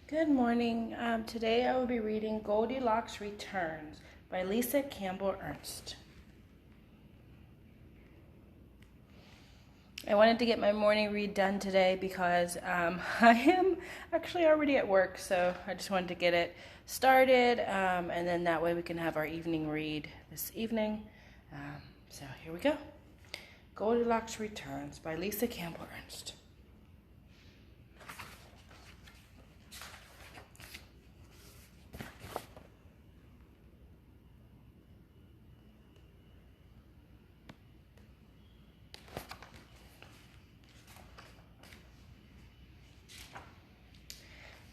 Good morning. Today I will be reading Goldilocks Returns by Lisa Campbell Ernst. I wanted to get my morning read done today because I am actually already at work, so I just wanted to get it started, and then that way we can have our evening read this evening. So here we go. Goldilocks Returns by Lisa Campbell Ernst.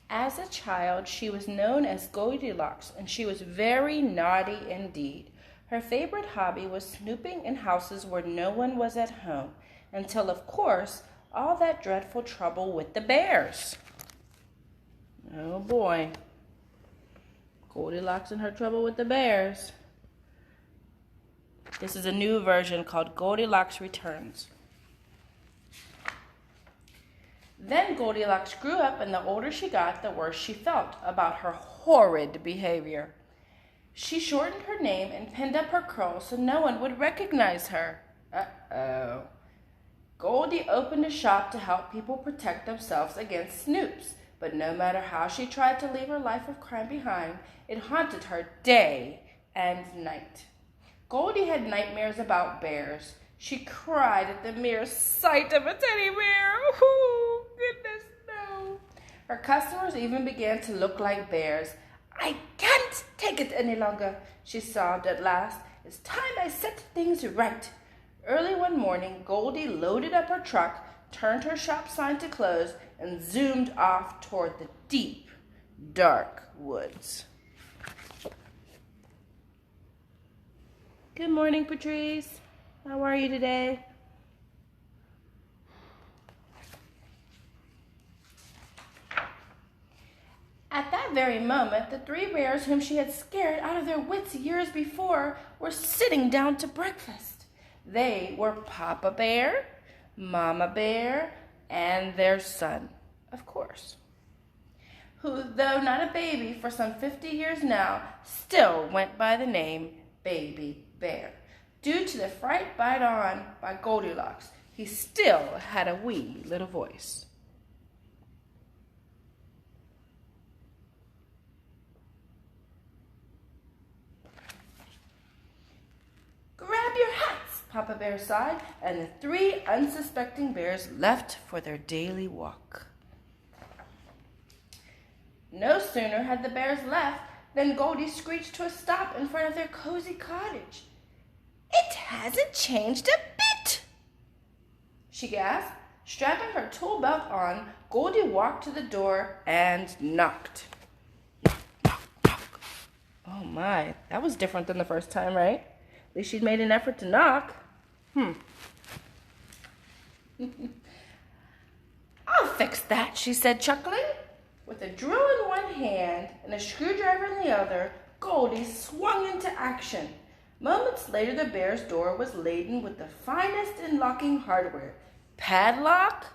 As a child, she was known as Goldilocks, and she was very naughty indeed. Her favorite hobby was snooping in houses where no one was at home, until, of course, all that dreadful trouble with the bears. Oh boy. Goldilocks and her trouble with the bears. This is a new version called Goldilocks Returns. Then Goldilocks grew up, and the older she got, the worse she felt about her horrid behavior. She shortened her name and pinned up her curls so no one would recognize her. Uh-oh. Goldie opened a shop to help people protect themselves against snoops, but no matter how she tried to leave her life of crime behind, it haunted her day and night. Goldie had nightmares about bears. She cried at the mere sight of a teddy bear. Oh, goodness, no. Her customers even began to look like bears. I can't take it any longer, she sobbed at last. It's time I set things right. Early one morning, Goldie loaded up her truck, turned her shop sign to close, and zoomed off toward the deep, dark woods. Good morning, Patrice. How are you today? At that very moment, the three bears whom she had scared out of their wits years before were sitting down to breakfast. They were Papa Bear, Mama Bear, and their son, of course, who, though not a baby for some 50 years now, still went by the name Baby Bear. Due to the fright bite on by Goldilocks, he still had a wee little voice. Grab your hats, Papa Bear sighed, and the three unsuspecting bears left for their daily walk. No sooner had the bears left than Goldie screeched to a stop in front of their cozy cottage. It hasn't changed a bit, she gasped. Strapping her tool belt on, Goldie walked to the door and knocked. Knock, knock, knock. Oh my, that was different than the first time, right? At least she'd made an effort to knock. I'll fix that, she said, chuckling. With a drill in one hand and a screwdriver in the other, Goldie swung into action. Moments later, the bear's door was laden with the finest in locking hardware, padlock,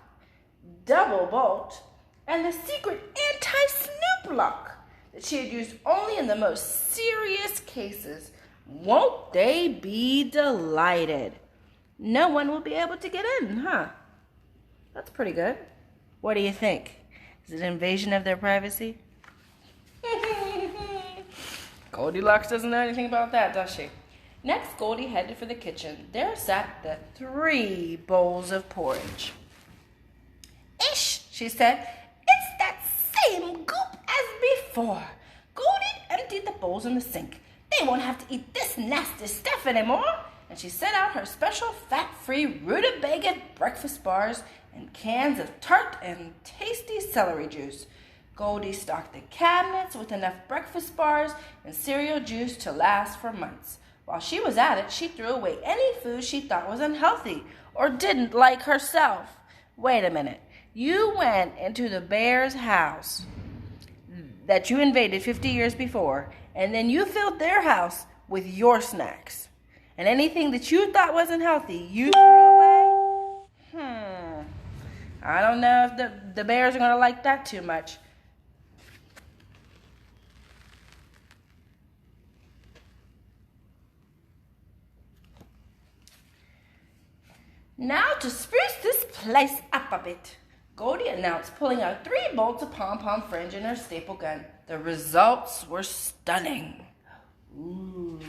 double bolt, and the secret anti-snoop lock that she had used only in the most serious cases. Won't they be delighted? No one will be able to get in, huh? That's pretty good. What do you think? Is it an invasion of their privacy? Goldilocks doesn't know anything about that, does she? Next, Goldie headed for the kitchen. There sat the 3 bowls of porridge. Ish, she said. It's that same goop as before. Goldie emptied the bowls in the sink. They won't have to eat this nasty stuff anymore. And she set out her special fat-free rutabaga breakfast bars and cans of tart and tasty celery juice. Goldie stocked the cabinets with enough breakfast bars and cereal juice to last for months. While she was at it, she threw away any food she thought was unhealthy or didn't like herself. Wait a minute. You went into the bear's house that you invaded 50 years before, and then you filled their house with your snacks. And anything that you thought wasn't healthy, you threw away? I don't know if the bears are going to like that too much. Now to spruce this place up a bit, Goldie announced, pulling out 3 bolts of pom-pom fringe and her staple gun. The results were stunning. Ooh.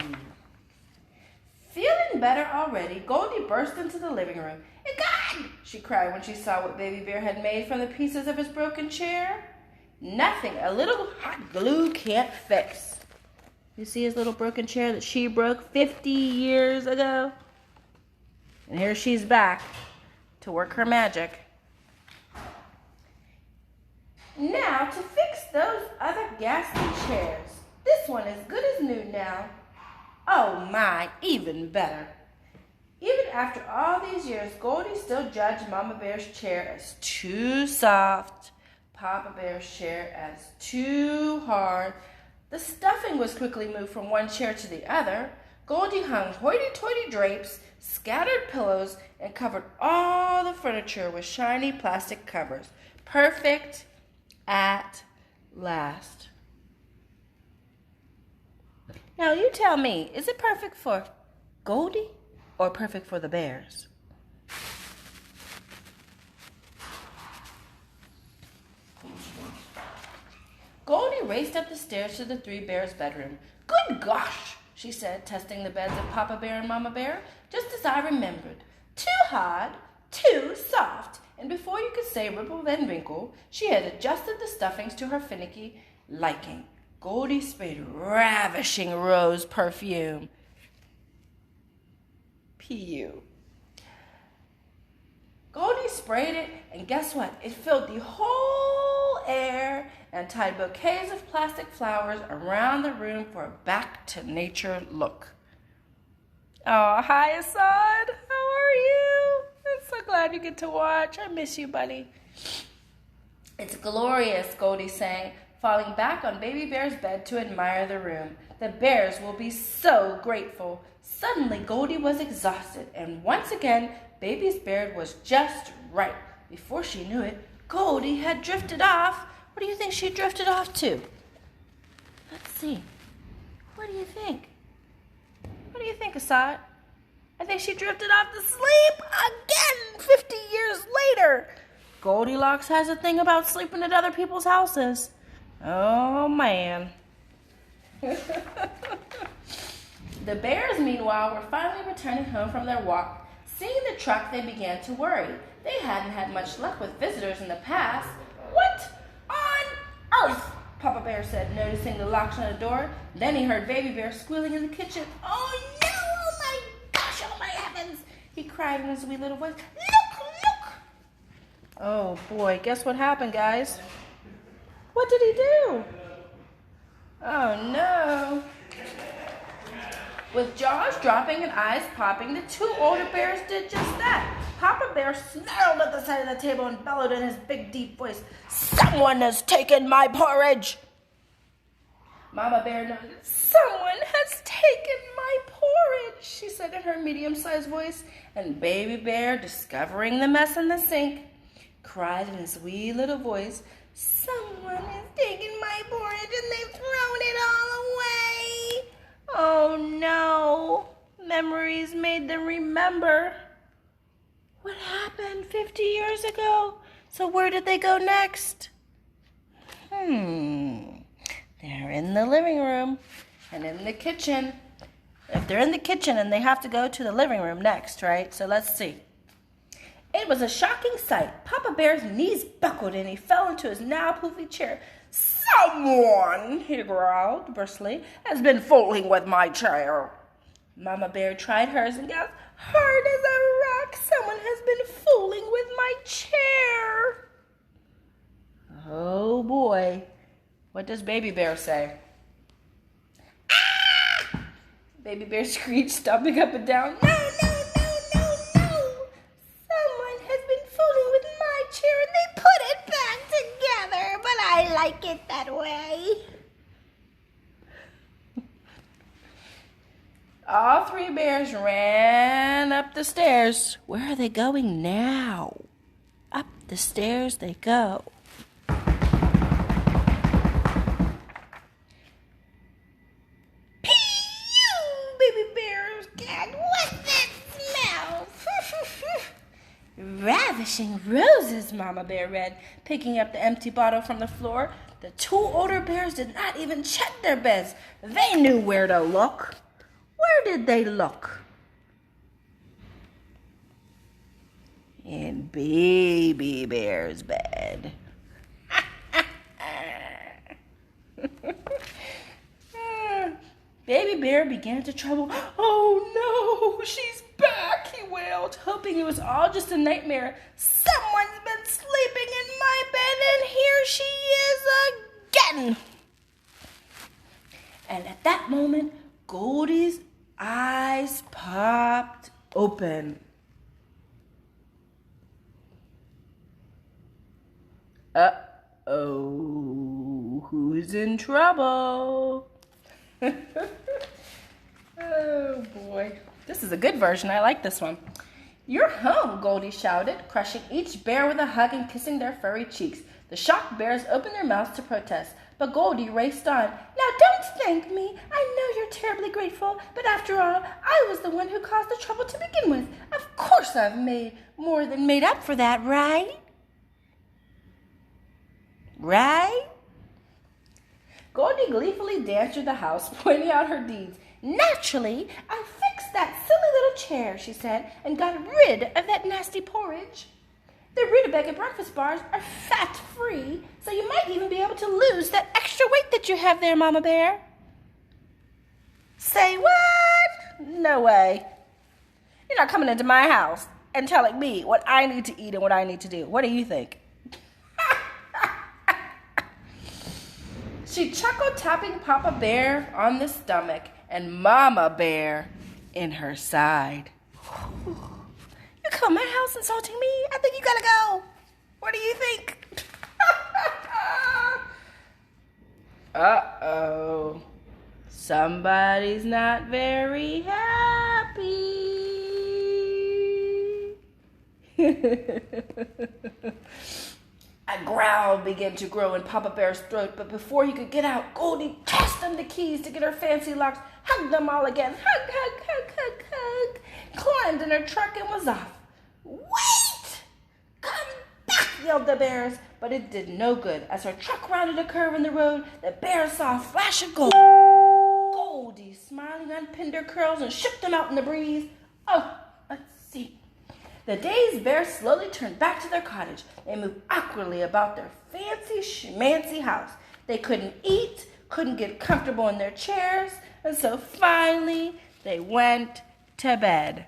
Feeling better already, Goldie burst into the living room. "A gun!" she cried when she saw what Baby Bear had made from the pieces of his broken chair. Nothing a little hot glue can't fix. You see his little broken chair that she broke 50 years ago? And here she's back to work her magic. Now to fix those other ghastly chairs. This one is good as new now. Oh my, even better. Even after all these years, Goldie still judged Mama Bear's chair as too soft, Papa Bear's chair as too hard. The stuffing was quickly moved from one chair to the other. Goldie hung hoity-toity drapes, scattered pillows, and covered all the furniture with shiny plastic covers. Perfect at last. Now you tell me, is it perfect for Goldie or perfect for the bears? Goldie raced up the stairs to the 3 bears' bedroom. "Good gosh," she said, testing the beds of Papa Bear and Mama Bear, "just as I remembered. Too hard, too soft." And before you could say ripple then wrinkle, she had adjusted the stuffings to her finicky liking. Goldie sprayed ravishing rose perfume. P.U. Goldie sprayed it, and guess what? It filled the whole air and tied bouquets of plastic flowers around the room for a back-to-nature look. Oh, hi, Assad. How are you? I'm so glad you get to watch. I miss you, buddy. "It's glorious," Goldie sang, falling back on Baby Bear's bed to admire the room. "The bears will be so grateful." Suddenly, Goldie was exhausted, and once again, Baby's beard was just right. Before she knew it, Goldie had drifted off. What do you think she drifted off to? Let's see. What do you think? What do you think, Assad? I think she drifted off to sleep again 50 years later. Goldilocks has a thing about sleeping at other people's houses. Oh, man. The bears, meanwhile, were finally returning home from their walk. Seeing the truck, they began to worry. They hadn't had much luck with visitors in the past. "What on earth?" Papa Bear said, noticing the locks on the door. Then he heard Baby Bear squealing in the kitchen. "Oh, no! Oh, my gosh! Oh, my heavens!" he cried in his wee little voice. "Look! Look!" Oh, boy. Guess what happened, guys? What did he do? Oh, no. With jaws dropping and eyes popping, the 2 older bears did just that. Papa Bear snarled at the side of the table and bellowed in his big, deep voice, "Someone has taken my porridge!" Mama Bear nodded. "Someone has taken my porridge," she said in her medium-sized voice. And Baby Bear, discovering the mess in the sink, cried in his wee little voice, "Someone has taken my porridge and they've thrown it all away." Oh no, memories made them remember. What happened 50 years ago? So where did they go next? They're in the living room and in the kitchen. If they're in the kitchen, and they have to go to the living room next, right? So let's see. It was a shocking sight. Papa Bear's knees buckled and he fell into his now poofy chair. "Someone," he growled brusquely, "has been fooling with my chair." Mama Bear tried hers and gasped, "Hard as a rock, someone has been fooling with my chair." Oh boy. What does Baby Bear say? "Ah!" Baby Bear screeched, stomping up and down. "No, no, no, no, no! Someone has been fooling with my chair and they put it back together, but I like it that way." All 3 bears ran up the stairs. Where are they going now? Up the stairs they go. Pew! Baby Bear's cat. What's that smell? Flashing Roses, Mama Bear read, picking up the empty bottle from the floor. The two older bears did not even check their beds. They knew where to look. Where did they look? In Baby Bear's bed. Baby Bear began to tremble. Oh no, she's back, he wailed, hoping it was all just a nightmare. Someone's been sleeping in my bed and here she is again. And at that moment, Goldie's eyes popped open. Uh-oh, who's in trouble? Oh boy, this is a good version. I like this one. You're home, Goldie shouted, crushing each bear with a hug and kissing their furry cheeks. The shocked bears opened their mouths to protest, but Goldie raced on. Now don't thank me. I know you're terribly grateful, but after all, I was the one who caused the trouble to begin with. Of course I've made more than made up for that, right? Right? Goldie gleefully danced through the house, pointing out her deeds. Naturally, I fixed that silly little chair, she said, and got rid of that nasty porridge. The rutabaga breakfast bars are fat-free, so you might even be able to lose that extra weight that you have there, Mama Bear. Say what? No way. You're not coming into my house and telling me what I need to eat and what I need to do. What do you think? She chuckled, tapping Papa Bear on the stomach and Mama Bear in her side. You come to my house insulting me? I think you gotta go. What do you think? Uh-oh. Somebody's not very happy. A growl began to grow in Papa Bear's throat, but before he could get out, Goldie tossed him the keys to get her fancy locks, hugged them all again, hug, climbed in her truck and was off. Wait! Come back, yelled the bears, but it did no good. As her truck rounded a curve in the road, the bears saw a flash of gold. Goldie, smiling, unpinned her curls and shook them out in the breeze. Oh, let's see. The dazed bears slowly turned back to their cottage. They moved awkwardly about their fancy schmancy house. They couldn't eat, couldn't get comfortable in their chairs, and so finally they went to bed.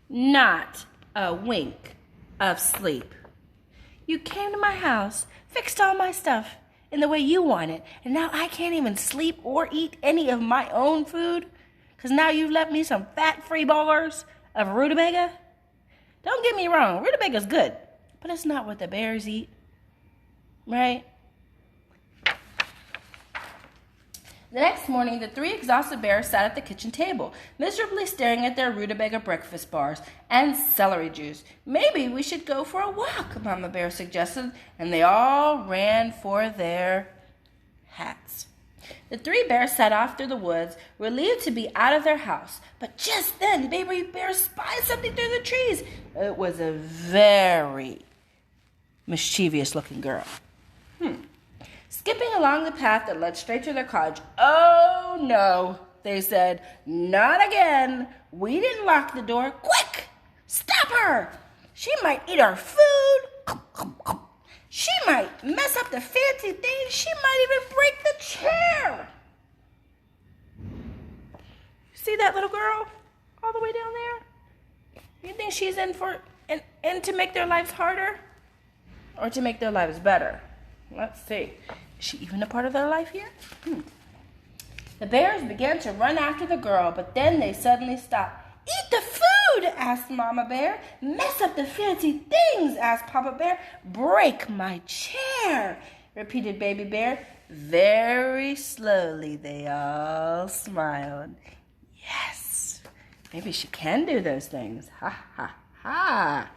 Not a wink of sleep. You came to my house, fixed all my stuff in the way you want it, and now I can't even sleep or eat any of my own food because now you've left me some fat-free bars of rutabaga? Don't get me wrong, rutabaga's good, but it's not what the bears eat, right? The next morning, the three exhausted bears sat at the kitchen table, miserably staring at their rutabaga breakfast bars and celery juice. Maybe we should go for a walk, Mama Bear suggested, and they all ran for their hats. The three bears set off through the woods, relieved to be out of their house. But just then, Baby Bear spied something through the trees. It was a very mischievous-looking girl. Skipping along the path that led straight to their cottage. Oh, no, they said. Not again. We didn't lock the door. Quick! Stop her! She might eat our food. She might mess up the fancy things. She might even break the chair. See that little girl all the way down there? You think she's in to make their lives harder or to make their lives better? Let's see. Is she even a part of their life here? The bears began to run after the girl, but then they suddenly stopped. Eat the food, asked Mama Bear. Mess up the fancy things, asked Papa Bear. Break my chair, repeated Baby Bear. Very slowly they all smiled. Yes, maybe she can do those things. Ha, ha, ha.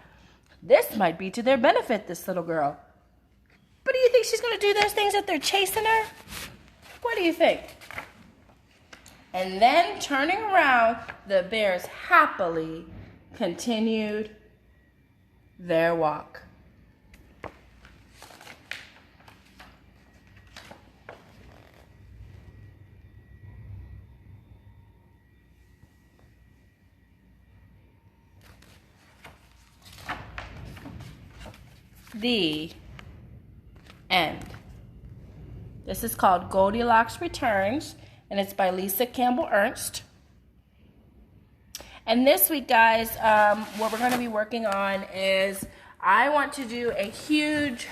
This might be to their benefit, this little girl. But do you think she's going to do those things if they're chasing her? What do you think? And then, turning around, the bears happily continued their walk. The end. This is called Goldilocks Returns, and it's by Lisa Campbell Ernst. And this week, guys, what we're going to be working on is I want to do a huge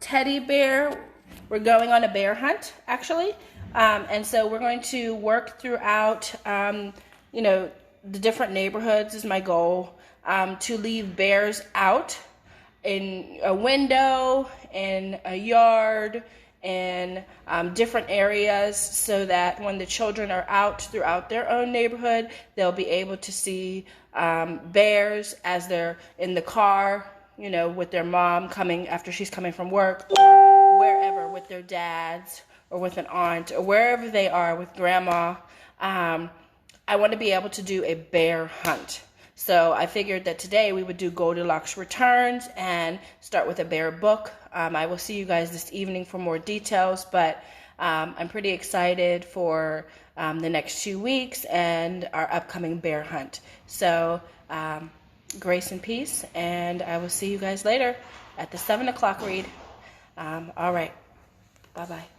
teddy bear. We're going on a bear hunt, actually. And so we're going to work throughout, the different neighborhoods is my goal, to leave bears out in a window, in a yard, in different areas, so that when the children are out throughout their own neighborhood, they'll be able to see bears as they're in the car, with their mom after she's coming from work, or wherever with their dads, or with an aunt, or wherever they are with grandma. I want to be able to do a bear hunt. So I figured that today we would do Goldilocks Returns and start with a bear book. I will see you guys this evening for more details, but I'm pretty excited for the next 2 weeks and our upcoming bear hunt. So grace and peace, and I will see you guys later at the 7 o'clock read. All right. Bye-bye.